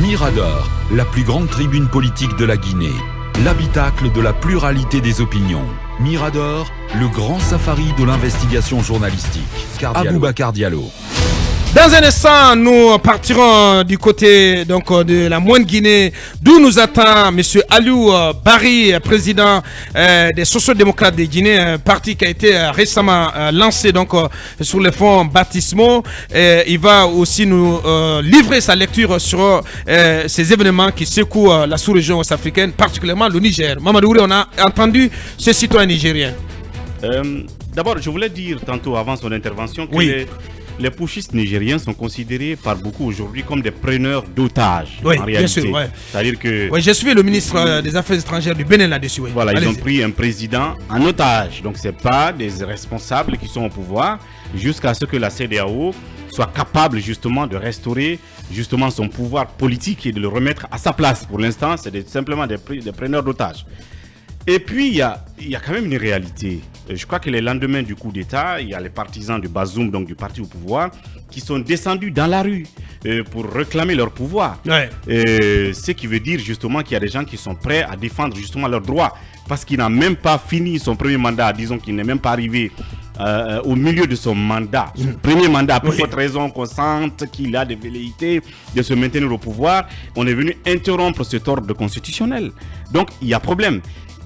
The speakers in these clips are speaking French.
Mirador, la plus grande tribune politique de la Guinée. L'habitacle de la pluralité des opinions. Mirador, le grand safari de l'investigation journalistique. Aboubacar Diallo. Dans un instant, nous partirons du côté de la Moyenne Guinée, d'où nous attend M. Aliou Barry, président des sociodémocrates de Guinée, un parti qui a été récemment lancé sur les fonds baptismaux. Il va aussi nous livrer sa lecture sur ces événements qui secouent la sous-région ouest-africaine, particulièrement le Niger. Mamadou Ouré, on a entendu ce citoyen nigérien. D'abord, je voulais dire tantôt avant son intervention que les putschistes nigériens sont considérés par beaucoup aujourd'hui comme des preneurs d'otages. Oui, en réalité. Bien sûr. Ouais. C'est-à-dire que... Oui, j'ai suivi le ministre des Affaires étrangères du Bénin là-dessus. Oui. Voilà, ils ont pris un président en otage. Donc, ce n'est pas des responsables qui sont au pouvoir jusqu'à ce que la CEDEAO soit capable justement de restaurer justement son pouvoir politique et de le remettre à sa place. Pour l'instant, c'est simplement des preneurs d'otages. Et puis, il y a quand même une réalité. Je crois que les lendemains du coup d'État, il y a les partisans de Bazoum, donc du parti au pouvoir, qui sont descendus dans la rue pour réclamer leur pouvoir. Ouais. Ce qui veut dire justement qu'il y a des gens qui sont prêts à défendre justement leurs droits. Parce qu'il n'a même pas fini son premier mandat, disons qu'il n'est même pas arrivé au milieu de son mandat. Son premier mandat, pour votre raison qu'on sente qu'il a des velléités de se maintenir au pouvoir, on est venu interrompre cet ordre constitutionnel. Donc, il y a problème.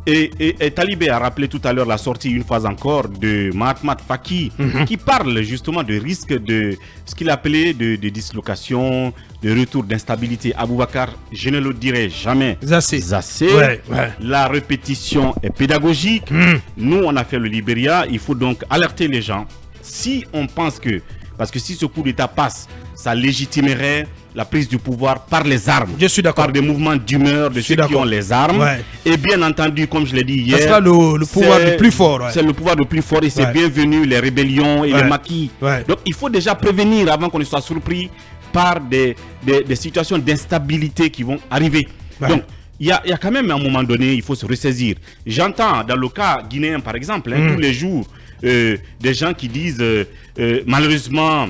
Et Talibé a rappelé tout à l'heure la sortie une fois encore de Mahamat Faki qui parle justement de risque de ce qu'il appelait de dislocation, de retour d'instabilité. Aboubacar, je ne le dirai jamais assez. Ouais. La répétition est pédagogique. Nous, on a fait le Libéria. Il faut donc alerter les gens. Si on pense que, parce que si ce coup d'État passe, ça légitimerait la prise du pouvoir par les armes. Je suis d'accord. Par des mouvements d'humeur de ceux qui ont les armes. Ouais. Et bien entendu, comme je l'ai dit hier, ça sera le pouvoir le plus fort. Ouais. C'est le pouvoir le plus fort et c'est bienvenu, les rébellions et les maquis. Ouais. Donc il faut déjà prévenir avant qu'on ne soit surpris par des situations d'instabilité qui vont arriver. Ouais. Donc il y a quand même un moment donné, il faut se ressaisir. J'entends dans le cas guinéen par exemple, tous les jours, des gens qui disent malheureusement...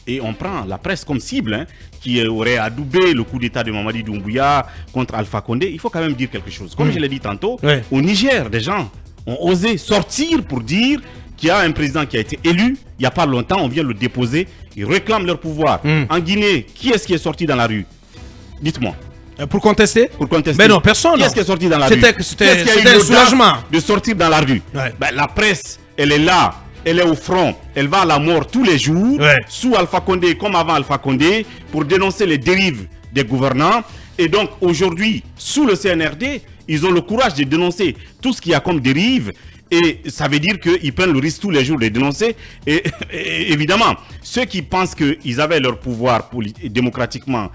Et on prend la presse comme cible, qui aurait adoubé le coup d'État de Mamadi Doumbouya contre Alpha Condé. Il faut quand même dire quelque chose. Comme je l'ai dit tantôt, au Niger, des gens ont osé sortir pour dire qu'il y a un président qui a été élu. Il n'y a pas longtemps, on vient le déposer. Ils réclament leur pouvoir. En Guinée, qui est-ce qui est sorti dans la rue? Dites-moi. Pour contester? Mais non, personne. Qui est-ce qui est sorti dans la rue? C'était un soulagement de sortir dans la rue. La presse, elle est là. Elle est au front, elle va à la mort tous les jours, sous Alpha Condé comme avant Alpha Condé, pour dénoncer les dérives des gouvernants. Et donc aujourd'hui, sous le CNRD, ils ont le courage de dénoncer tout ce qu'il y a comme dérive. Et ça veut dire qu'ils prennent le risque tous les jours de dénoncer. Et évidemment, ceux qui pensent qu'ils avaient leur pouvoir démocratiquement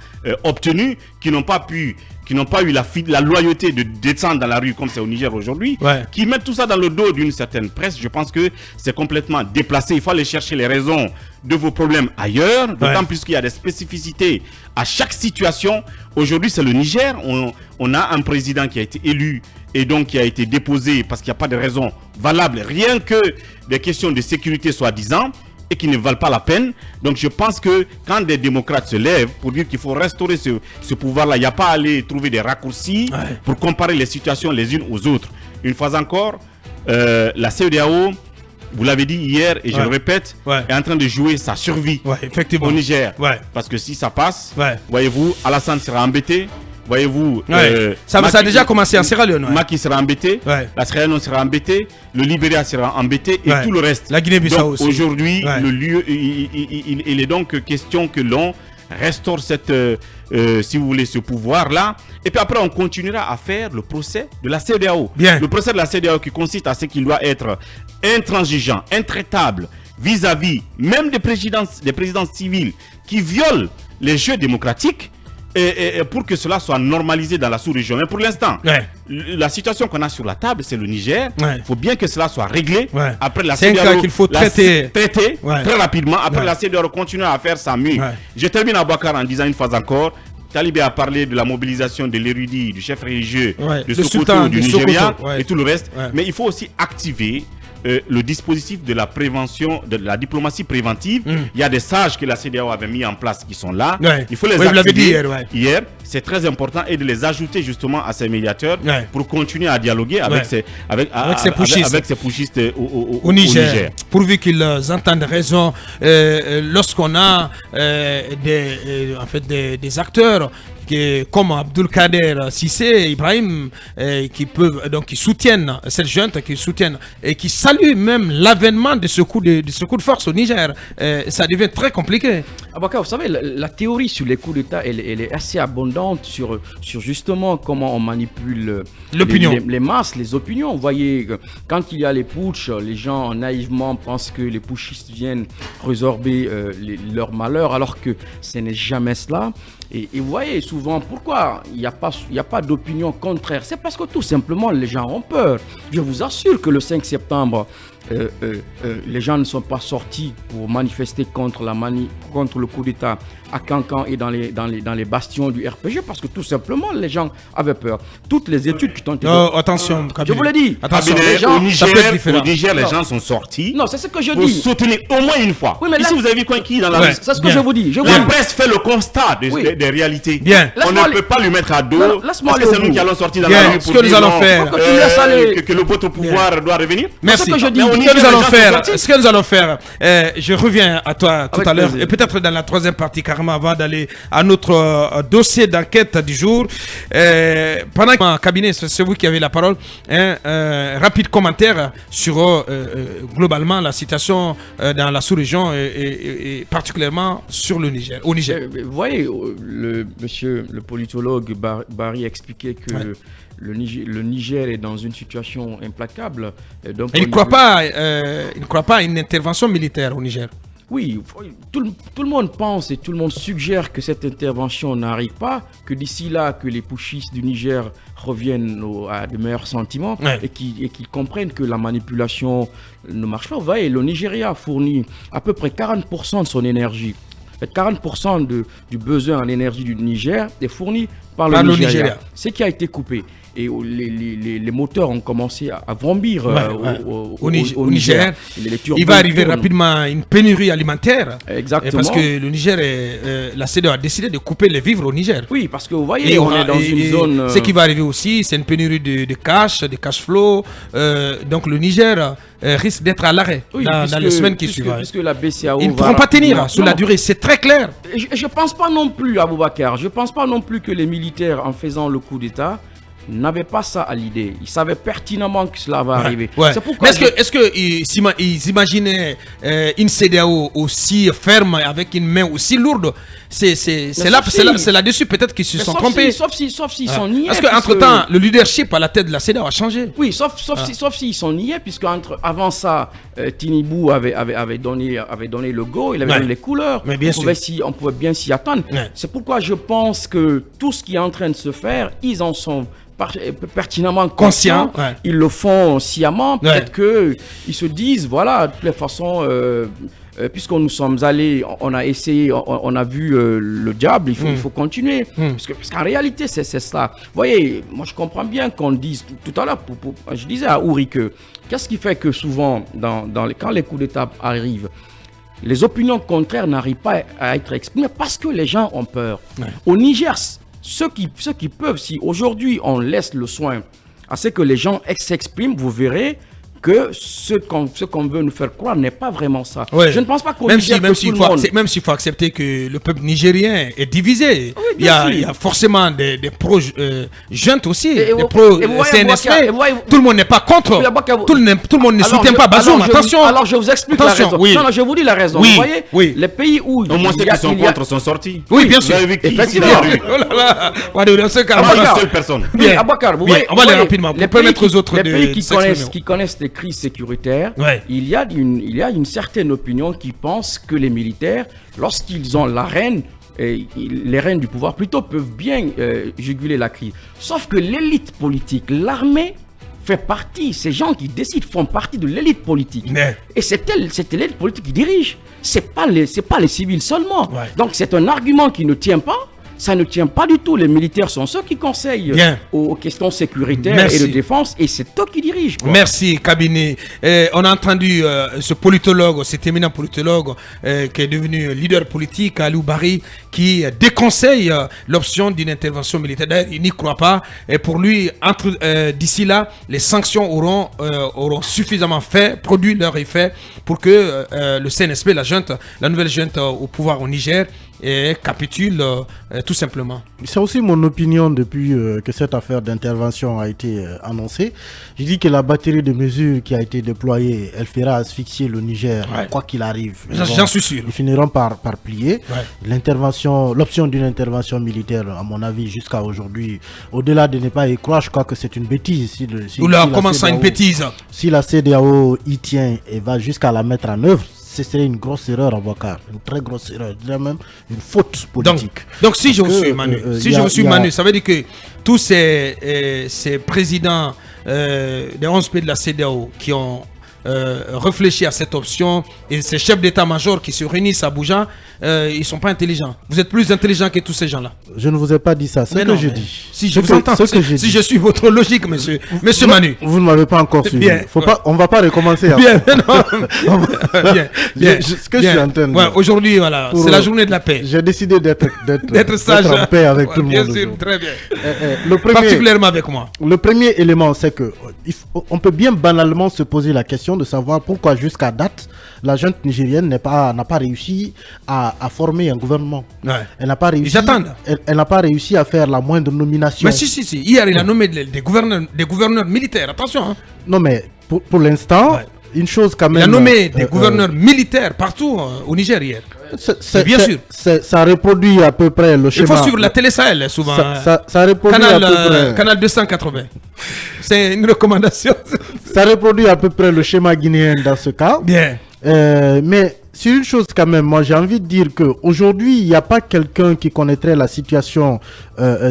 obtenu, qui n'ont pas eu la loyauté de descendre dans la rue comme c'est au Niger aujourd'hui, qui mettent tout ça dans le dos d'une certaine presse, je pense que c'est complètement déplacé. Il faut aller chercher les raisons de vos problèmes ailleurs, d'autant plus qu'il y a des spécificités à chaque situation. Aujourd'hui, c'est le Niger. On a un président qui a été élu et donc qui a été déposé parce qu'il n'y a pas de raison valable, rien que des questions de sécurité soi-disant, et qui ne valent pas la peine. Donc je pense que quand des démocrates se lèvent pour dire qu'il faut restaurer ce pouvoir-là, il n'y a pas à aller trouver des raccourcis pour comparer les situations les unes aux autres. Une fois encore, la CEDEAO, vous l'avez dit hier et je le répète, est en train de jouer sa survie au Niger. Parce que si ça passe, voyez-vous, Alassane sera embêté. Voyez-vous, ça a déjà commencé en Sierra Leone. Maki sera embêté, la Sierra Leone sera embêtée, le Libéria sera embêté et tout le reste. La Guinée-Bissau aussi. Aujourd'hui, le lieu, il est donc question que l'on restaure si vous voulez, ce pouvoir-là. Et puis après, on continuera à faire le procès de la CEDEAO. Le procès de la CEDEAO qui consiste à ce qu'il doit être intransigeant, intraitable, vis-à-vis même des présidents civils qui violent les jeux démocratiques. Et pour que cela soit normalisé dans la sous-région. Mais pour l'instant, la situation qu'on a sur la table, c'est le Niger. Il faut bien que cela soit réglé. Après, la CEDEAO qu'il faut traiter très rapidement. Après, la CEDEAO continue à faire sa mue. Je termine à Bakar en disant une fois encore, Talibé a parlé de la mobilisation de l'érudit, du chef religieux, de Sokoto, du Nigeria et tout le reste. Mais il faut aussi activer le dispositif de la prévention, de la diplomatie préventive. Il y a des sages que la CEDEAO avait mis en place qui sont là. Il faut les activer. Vous l'avez dit hier. C'est très important et de les ajouter justement à ces médiateurs pour continuer à dialoguer avec ces putschistes au Niger. Pourvu qu'ils entendent raison lorsqu'on a des acteurs comme Abdul Kader Sissé, Ibrahim, qui soutiennent cette junte, et qui saluent même l'avènement de ce coup de force au Niger. Ça devient très compliqué. Aboubacar, vous savez, la théorie sur les coups d'État, elle est assez abondante sur justement comment on manipule l'opinion, les masses, les opinions. Vous voyez, quand il y a les putschs, les gens naïvement pensent que les putschistes viennent résorber leur malheur, alors que ce n'est jamais cela. Et vous voyez souvent pourquoi il n'y a pas d'opinion contraire. C'est parce que tout simplement les gens ont peur. Je vous assure que le 5 septembre, les gens ne sont pas sortis pour manifester contre le coup d'État à Cancan et dans les bastions du RPG, parce que tout simplement les gens avaient peur. Toutes les études qui ont été... attention, je vous l'ai dit. Attention, les gens, au Niger, les gens sont sortis. Non, c'est ce que je pour dis. Soutenir au moins une fois. Oui, mais ici, vous avez vu qui dans la rue. C'est ce que je vous dis. La presse fait le constat des réalités. Bien. On ne peut pas lui mettre à dos. Laisse-moi C'est nous qui allons sortir dans la rue pour dire que nous allons faire que le vote au pouvoir doit revenir. Merci. Ce que je dis. Ce que nous allons faire, je reviens à toi tout à l'heure, et peut-être dans la troisième partie, carrément, avant d'aller à notre dossier d'enquête du jour. Pendant que mon cabinet, c'est vous qui avez la parole, rapide commentaire sur globalement la situation dans la sous-région et particulièrement sur le Niger, au Niger. Vous voyez, le politologue Barry expliquait que le Niger est dans une situation implacable. Donc il ne croit pas à une intervention militaire au Niger. Oui, tout le monde pense et tout le monde suggère que cette intervention n'arrive pas, que d'ici là, que les putschistes du Niger reviennent à de meilleurs sentiments et qu'ils comprennent que la manipulation ne marche pas. Vous voyez, le Nigeria fournit à peu près 40% de son énergie. 40% du besoin en énergie du Niger est fourni par le Nigeria. Ce qui a été coupé. Et les moteurs ont commencé à vrombir au Niger. Il va arriver rapidement une pénurie alimentaire. Exactement. Parce que le Niger, la CEDEAO a décidé de couper les vivres au Niger. Oui, parce que vous voyez, on est dans une zone... Ce qui va arriver aussi, c'est une pénurie de cash flow. Donc le Niger risque d'être à l'arrêt dans les semaines qui suivent. Puisque la BCAO ils ne pourront pas tenir sur la durée, c'est très clair. Je ne pense pas non plus, Aboubacar, je ne pense pas non plus que les militaires, en faisant le coup d'État, n'avaient pas ça à l'idée. Ils savaient pertinemment que cela va arriver. C'est pourquoi est-ce qu'ils imaginaient une CEDEAO aussi ferme, avec une main aussi lourde? C'est là-dessus peut-être qu'ils se sont trompés. Sauf s'ils sont niais. Parce qu'entre-temps, le leadership à la tête de la CEDEAO a changé. Oui, sauf s'ils sont niais, puisque avant ça, Tinibou avait donné le go, il avait donné les couleurs. Mais bien on pouvait bien s'y attendre. C'est pourquoi je pense que tout ce qui est en train de se faire, ils en sont pertinemment conscients. Ils le font sciemment. Peut-être qu'ils se disent, voilà, de toutes les façons... puisque nous sommes allés, on a essayé, on a vu le diable, il faut continuer. Parce qu'en réalité, c'est ça. Vous voyez, moi je comprends bien qu'on dise tout à l'heure, je disais à Ouri que qu'est-ce qui fait que souvent, quand les coups d'État arrivent, les opinions contraires n'arrivent pas à être exprimées parce que les gens ont peur. Au Niger, ceux qui peuvent, si aujourd'hui on laisse le soin à ce que les gens s'expriment, vous verrez que ce qu'on veut nous faire croire n'est pas vraiment ça. Je ne pense pas qu'on même s'il faut accepter que le peuple nigérien est divisé. Il y a forcément des pro-juntes aussi, des pro-CNSP. Tout le monde n'est pas contre. Tout le monde ne soutient pas Bazoum. Attention. Alors je vous explique la raison. Non, je vous dis la raison. Vous voyez, les pays où... Au moins ceux qui sont contre sont sortis. Oui, bien sûr. Effectivement. Oh là là. Seule personne. Aboubacar, vous voyez, on va aller rapidement pour permettre aux autres de s'exprimer. Qui connaissent les crises sécuritaires, il y a une certaine opinion qui pense que les militaires, lorsqu'ils ont les rênes du pouvoir plutôt, peuvent bien juguler la crise. Sauf que l'élite politique, l'armée, fait partie, ces gens qui décident font partie de l'élite politique. Et c'est l'élite politique qui dirige. C'est pas les civils seulement. Donc c'est un argument qui ne tient pas. ça ne tient pas du tout. Les militaires sont ceux qui conseillent aux questions sécuritaires et de défense, et c'est eux qui dirigent. Merci, cabinet. On a entendu ce politologue, cet éminent politologue qui est devenu leader politique, Aliou Bari, qui déconseille l'option d'une intervention militaire. D'ailleurs, il n'y croit pas. Et pour lui, d'ici là, les sanctions auront suffisamment produit leur effet pour que le CNSP, la nouvelle junte au pouvoir au Niger, capitule tout simplement. C'est aussi mon opinion depuis que cette affaire d'intervention a été annoncée. Je dis que la batterie de mesures qui a été déployée, elle fera asphyxier le Niger, quoi qu'il arrive. J'en suis sûr. Ils finiront par plier. L'option d'une intervention militaire, à mon avis, jusqu'à aujourd'hui, au-delà de ne pas y croire, je crois que c'est une bêtise. Comment ça, une bêtise? Si la CEDEAO y tient et va jusqu'à la mettre en œuvre, ce serait une grosse erreur, Aboubacar, une très grosse erreur, je dirais même une faute politique. Donc si je vous suis, Manu, ça veut dire que tous ces présidents des 11 pays de la CEDEAO qui ont réfléchi à cette option, et ces chefs d'état-major qui se réunissent à Abuja, ils ne sont pas intelligents. Vous êtes plus intelligents que tous ces gens-là. Je ne vous ai pas dit ça, c'est ce que je dis. Si je vous entends, si je suis votre logique, monsieur Manu. Vous ne m'avez pas encore suivi. On ne va pas recommencer. Bien, ce que je suis en train de dire. Aujourd'hui, voilà, c'est la journée de la paix. J'ai décidé d'être sage, en paix avec tout le monde. Bien sûr, très bien. Particulièrement avec moi. Le premier élément, c'est que on peut bien banalement se poser la question de savoir pourquoi jusqu'à date, la junte nigérienne n'a pas réussi à former un gouvernement. Elle n'a pas réussi. Elle n'a pas réussi à faire la moindre nomination. Mais si. Hier, il a nommé des gouverneurs militaires. Attention. Hein. Non, mais pour l'instant, une chose quand même. Il a nommé des gouverneurs militaires partout au Niger hier. Bien sûr. Ça reproduit à peu près le schéma. Il faut suivre la télé Sahel souvent. Ça reproduit à peu près. Canal 280. C'est une recommandation. Ça reproduit à peu près le schéma guinéen dans ce cas. Bien. Mais sur une chose quand même, moi j'ai envie de dire qu'aujourd'hui, il n'y a pas quelqu'un qui connaîtrait la situation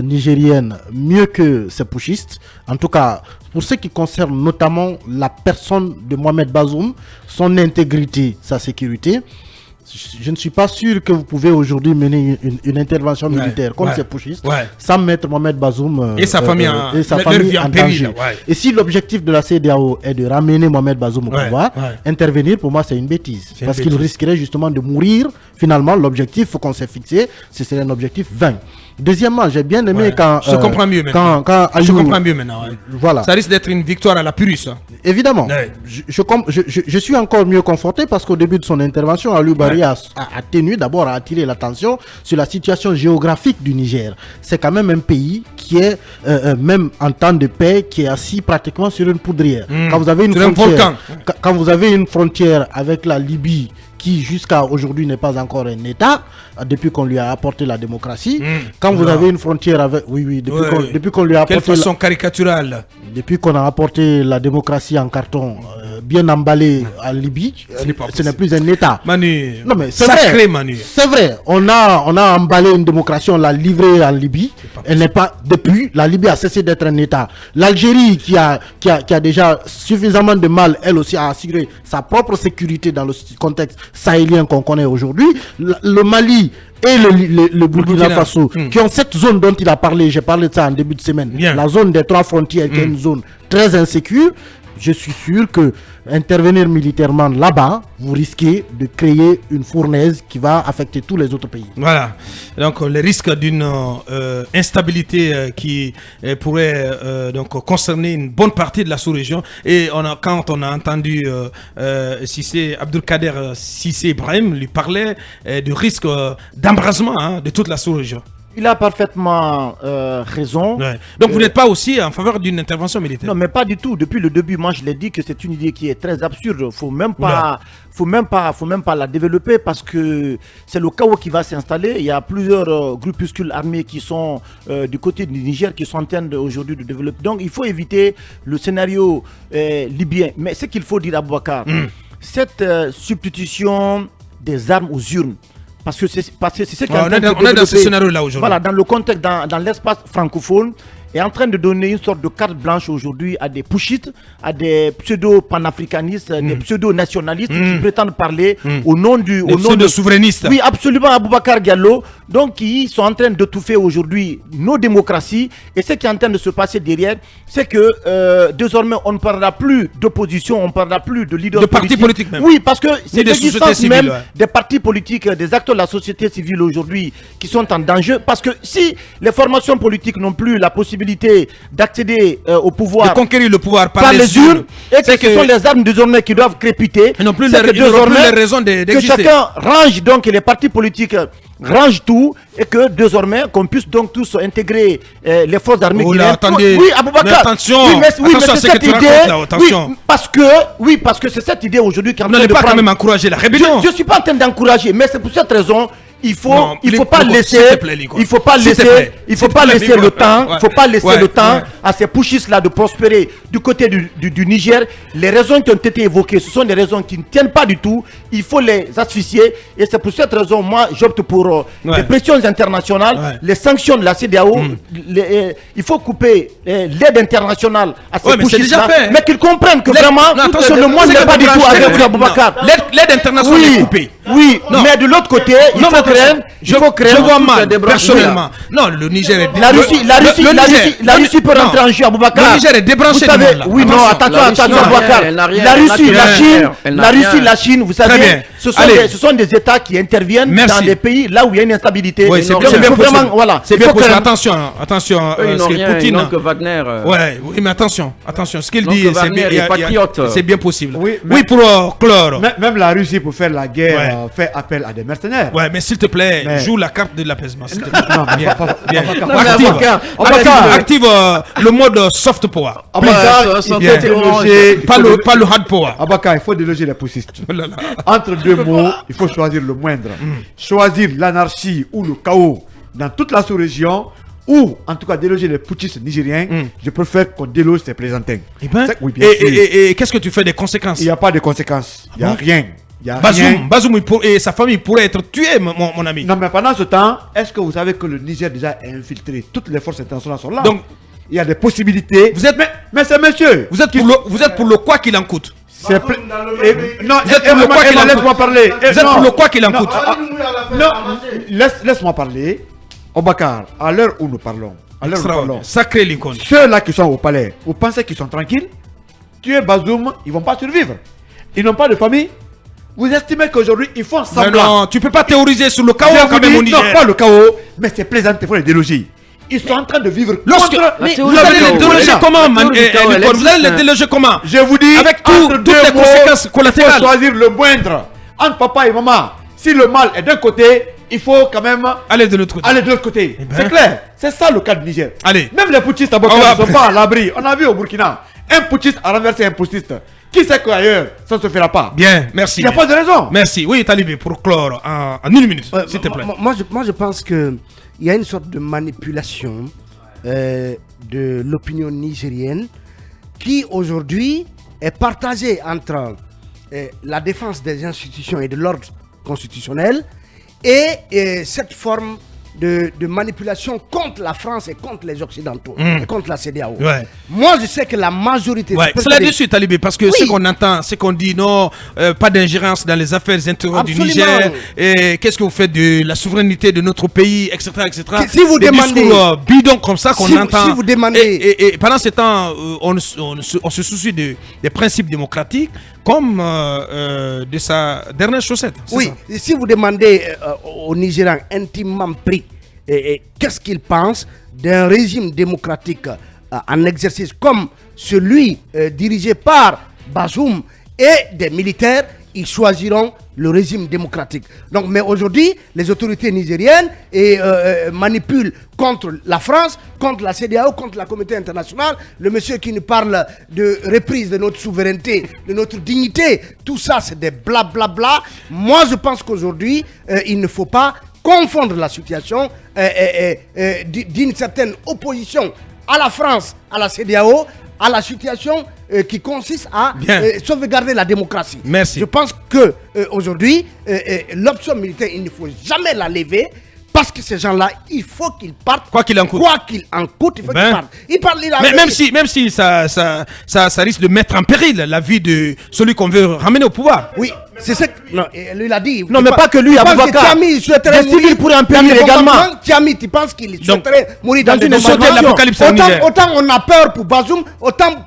nigérienne mieux que ces putschistes. En tout cas, pour ce qui concerne notamment la personne de Mohamed Bazoum, son intégrité, sa sécurité. Je ne suis pas sûr que vous pouvez aujourd'hui mener une intervention militaire comme ces putschistes sans mettre Mohamed Bazoum et sa famille en danger. Et si l'objectif de la CEDEAO est de ramener Mohamed Bazoum au pouvoir, intervenir pour moi c'est une bêtise. Parce qu'il risquerait justement de mourir. Finalement, l'objectif qu'on s'est fixé, ce serait un objectif vain. Deuxièmement, j'ai bien aimé quand... Je comprends mieux maintenant. Je comprends mieux maintenant. Voilà. Ça risque d'être une victoire à la Purus. Évidemment. Je suis encore mieux conforté parce qu'au début de son intervention, Aliou Bari a tenu d'abord à attirer l'attention sur la situation géographique du Niger. C'est quand même un pays qui est, même en temps de paix, qui est assis pratiquement sur une poudrière. Quand vous avez une frontière avec la Libye, qui jusqu'à aujourd'hui n'est pas encore un État, depuis qu'on lui a apporté la démocratie. Quand vous avez une frontière avec... depuis qu'on lui a apporté... Quelle façon caricaturale. Depuis qu'on a apporté la démocratie en carton, bien emballée en Libye, ce n'est plus un État. Manu, non mais c'est vrai, Manu. C'est vrai, on a emballé une démocratie, on l'a livrée en Libye. Elle n'est pas... Depuis, la Libye a cessé d'être un État. L'Algérie, qui a déjà suffisamment de mal, elle aussi, à assurer sa propre sécurité dans le contexte sahélien qu'on connaît aujourd'hui. Le Mali et le Burkina Faso, qui ont cette zone dont il a parlé, j'ai parlé de ça en début de semaine, la zone des 3 frontières, qui est une zone très insécure. Je suis sûr que intervenir militairement là-bas, vous risquez de créer une fournaise qui va affecter tous les autres pays. Voilà. Donc, le risque d'une instabilité qui pourrait donc concerner une bonne partie de la sous-région. Et quand on a entendu Abdelkader Sissé Ibrahim lui parlait du risque d'embrasement de toute la sous-région. Il a parfaitement raison. Donc vous n'êtes pas aussi en faveur d'une intervention militaire? Non, mais pas du tout. Depuis le début, moi je l'ai dit que c'est une idée qui est très absurde. Faut même pas la développer parce que c'est le chaos qui va s'installer. Il y a plusieurs groupuscules armés qui sont du côté du Niger qui sont en train aujourd'hui de développer. Donc il faut éviter le scénario libyen. Mais ce qu'il faut dire à Aboubacar, cette substitution des armes aux urnes, parce que c'est ce qui est en train de se développer. On est dans ce scénario-là aujourd'hui. Voilà, dans le contexte, dans l'espace francophone, est en train de donner une sorte de carte blanche aujourd'hui à des pushites, à des pseudo-panafricanistes, des pseudo-nationalistes qui prétendent parler au nom du... Des pseudo-souverainistes. Oui, absolument, Aboubacar Diallo. Donc, ils sont en train d'étouffer aujourd'hui nos démocraties. Et ce qui est en train de se passer derrière, c'est que désormais, on ne parlera plus d'opposition, on ne parlera plus de leaders de partis politiques même. Oui, parce que c'est l'existence même ouais. des partis politiques, des acteurs de la société civile aujourd'hui qui sont en danger. Parce que si les formations politiques n'ont plus la possibilité d'accéder au pouvoir, de conquérir le pouvoir par les urnes, et que ce sont les armes désormais qui doivent crépiter, ils n'ont plus les raisons d'exister. Que chacun range donc, et les partis politiques rangent tout, et que désormais qu'on puisse donc tous intégrer les forces armées guinéennes. Attendez, oui, Aboubacar, attention, mais attention à ce que tu racontes là, attention. Oui, parce que c'est cette idée aujourd'hui qui est en train de prendre... pas quand même encourager la rébellion. Je ne suis pas en train d'encourager, mais c'est pour cette raison... Il faut pas laisser le temps à ces pushistes là de prospérer du côté du Niger. Les raisons qui ont été évoquées, ce sont des raisons qui ne tiennent pas du tout. Il faut les asphyxier, et c'est pour cette raison moi j'opte pour les pressions internationales, les sanctions de la CEDEAO. Il faut couper l'aide internationale à ces pushistes là, mais qu'ils comprennent que vraiment le monde n'est pas du tout avec vous, Aboubacar. L'aide internationale est coupée. Oui, mais de l'autre côté, je vois mal, personnellement. Non, le Niger est débranché. La Russie peut rentrer en jeu, Aboubacar. Le Niger est débranché. Oui, non, attention, Aboubacar. La Russie, la Chine, vous savez, ce sont des États qui interviennent dans des pays là où il y a une instabilité. Oui, c'est bien possible. Attention. Ils n'ont rien, ils n'ont que Wagner. Oui, mais attention. Ce qu'il dit, c'est bien possible. Oui, pour clore. Même la Russie, pour faire la guerre, fait appel à des mercenaires. Ouais, mais s'il te plaît, joue la carte de l'apaisement. Active le mode soft power. Pas le hard power. Abaka, il faut déloger les poussistes. Entre deux mots, il faut choisir le moindre. Choisir l'anarchie ou le chaos dans toute la sous-région, ou en tout cas déloger les putschistes nigériens. Je préfère qu'on déloge ces plaisantins. Et qu'est-ce que tu fais des conséquences? Il n'y a pas de conséquences. Il n'y a rien. Bazoum et sa famille pourraient être tués, mon ami. Non, mais pendant ce temps, est-ce que vous savez que le Niger déjà est infiltré? Toutes les forces internationales sont là. Donc, il y a des possibilités. Mais c'est monsieur. Vous êtes pour le quoi qu'il en coûte. Non, laisse-moi parler. Vous êtes pour le quoi qu'il en coûte. Non, laisse-moi parler. Obakar, à l'heure où nous parlons, sacré Lincoln. Ceux-là qui sont au palais, vous pensez qu'ils sont tranquilles? Tuer Bazoum, ils vont pas survivre. Ils n'ont pas de famille. Vous estimez qu'aujourd'hui, ils font semblant? Non, tu peux pas théoriser sur le chaos quand même au Niger. Non, pas le chaos, mais c'est plaisant, il faut les déloger. Ils sont en train de vivre vous allez les déloger comment, vous allez les déloger comment? Je vous dis, avec toutes les conséquences collatérales. Il faut choisir le moindre. Entre papa et maman, si le mal est d'un côté, il faut quand même aller de l'autre côté. C'est clair. C'est ça le cas du Niger. Allez. Même les putschistes à Burkina ne sont pas à l'abri. On a vu au Burkina, un putschiste a renversé un putschiste. Qui sait qu'ailleurs, ça ne se fera pas? Bien, merci. Il n'y a pas de raison. Merci. Oui, Talibé, pour clore en une minute, s'il te plaît. Moi, je pense qu'il y a une sorte de manipulation de l'opinion nigérienne qui, aujourd'hui, est partagée entre la défense des institutions et de l'ordre constitutionnel et cette forme de manipulation contre la France et contre les Occidentaux et contre la CEDEAO. Moi, je sais que la majorité... C'est là-dessus, Talibé, parce que ce qu'on entend, c'est qu'on dit non, pas d'ingérence dans les affaires intérieures du Niger, et qu'est-ce que vous faites de la souveraineté de notre pays, etc. Si vous demandez... discours bidons comme ça qu'on entend. Si vous demandez... Et pendant ce temps, on se soucie des principes démocratiques comme de sa dernière chaussette. Oui, ça. Si vous demandez aux Nigérians intimement pris qu'est-ce qu'ils pensent d'un régime démocratique en exercice comme celui dirigé par Bazoum et des militaires, ils choisiront le régime démocratique. Donc, mais aujourd'hui, les autorités nigériennes manipulent contre la France, contre la CEDEAO, contre la communauté internationale. Le monsieur qui nous parle de reprise de notre souveraineté, de notre dignité, tout ça, c'est des blablabla. Moi, je pense qu'aujourd'hui, il ne faut pas confondre la situation d'une certaine opposition à la France, à la CEDEAO, à la situation qui consiste à sauvegarder la démocratie. Merci. Je pense que aujourd'hui, l'option militaire, il ne faut jamais la lever Parce que ces gens-là, il faut qu'ils partent. Quoi qu'il en coûte. Quoi qu'il en coûte, il faut qu'ils partent. Ils parlent, mais même si ça risque de mettre en péril la vie de celui qu'on veut ramener au pouvoir. Oui, c'est ça. Non, lui il a dit. Non, mais pas que lui, Aboubacar. Des civils pourraient en périr également. Tiami, tu penses qu'il souhaiterait mourir dans une l'apocalypse en Niger. Autant on a peur pour Bazoum, autant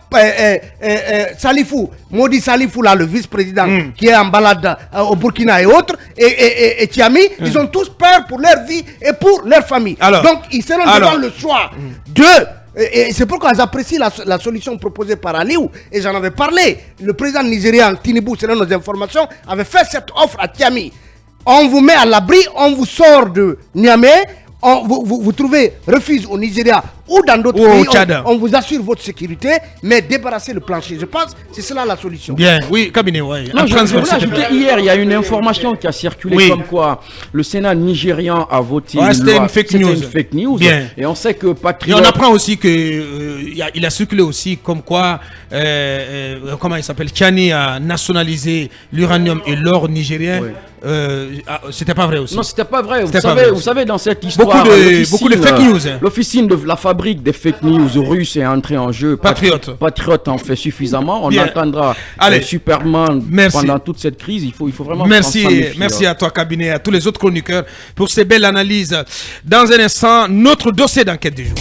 Salifou, Modi Salifou, là, le vice-président, qui est en balade au Burkina et autres, et Tiami, ils ont tous peur pour leur vie et pour leur famille. Donc, ils seront devant le choix et c'est pourquoi j'apprécie la solution proposée par Aliou, et j'en avais parlé. Le président nigérian Tinibou, selon nos informations, avait fait cette offre à Tiami. On vous met à l'abri, on vous sort de Niamey, vous trouvez refuge au Nigeria ou dans d'autres pays, on vous assure votre sécurité, mais débarrasser le plancher. Je pense que c'est cela la solution. Bien, oui, cabinet, oui. Non, je voulais ajouter, hier, il y a une information qui a circulé comme quoi le Sénat nigérian a voté c'était une fake news. Bien. Et on sait que Patriot... Et on apprend aussi que il a circulé aussi comme quoi, comment il s'appelle, Tchani a nationalisé l'uranium et l'or nigérien. C'était pas vrai aussi. Non, c'était pas vrai. Vous savez, dans cette histoire, beaucoup de fake news. L'officine de la fabrique des fake news russes est entrée en jeu. Patriot en fait suffisamment. On entendra Superman pendant toute cette crise. Il faut vraiment. Merci à toi, cabinet, et à tous les autres chroniqueurs pour ces belles analyses. Dans un instant, notre dossier d'enquête du jour.